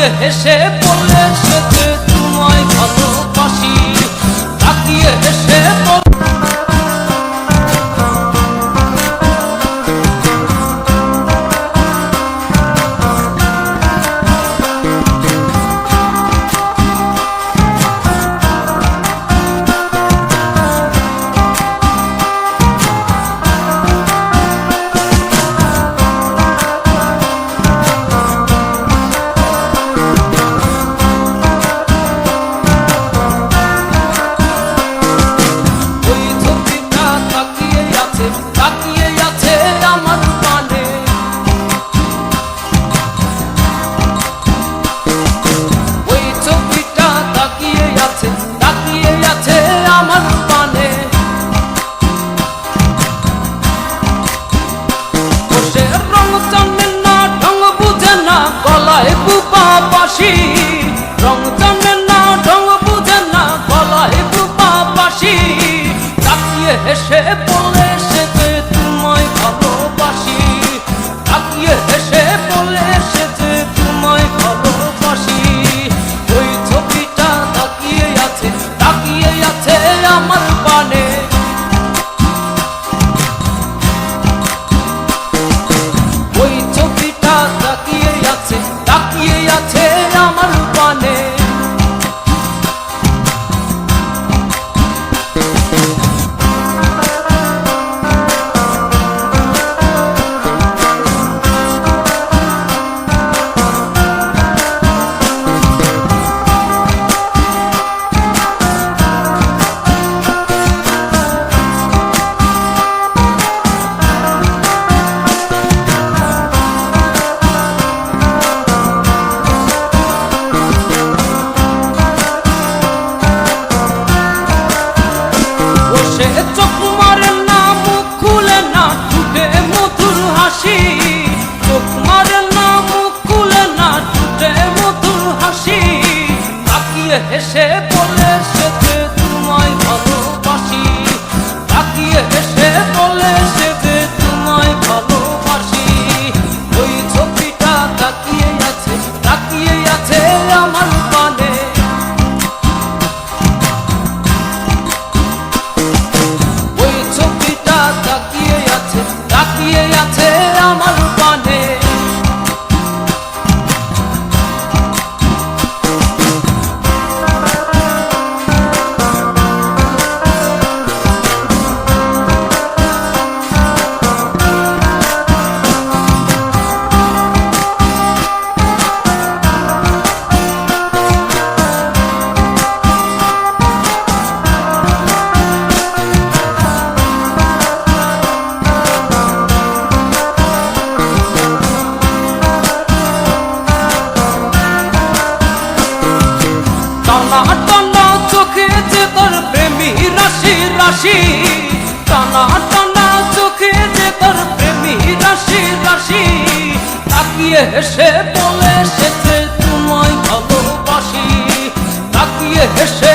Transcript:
তাকিয়ে হেসে বলে সে যে তোমায় ভালোবাসি, তাকিয়ে হেসে রং জানে না ঢং বুঝে না গলায় বুপা বাসি, তাকিয়ে হেসে বলে সে যে তোমায় ভালোবাসি, তাকিয়ে হেসে বলে সে যে তোমায় ভালোবাসি। ওই ছবিটা তাকিয়ে আছে আমার পানে, ওই ছবিটা তাকিয়ে আছে আমার পানে। চোখ মারে না মুখ খুলে না ঠুটে মধুর হাসি, চোখ মারে না মুখ খুলে না ঠুটে মধুর হাসি, তাকিয়ে হেসে বলে সে যে তোমায় ভালোবাসি, তাকিয়ে হেসে বলে সে যে তোমায় ভালোবাসি। ওই ছবিটা তাকিয়ে আছে আমার পানে, তাকিয়ে আছে আমার পানে। টানা চোখে যে তোর প্রেমী রাশি রাশি, টানা টানা চোখে যে তোর প্রেমী রাশি রাশি, তাকিয়ে হেসে বলে সে যে তোমায় ভালোবাসি, তাকিয়ে হেসে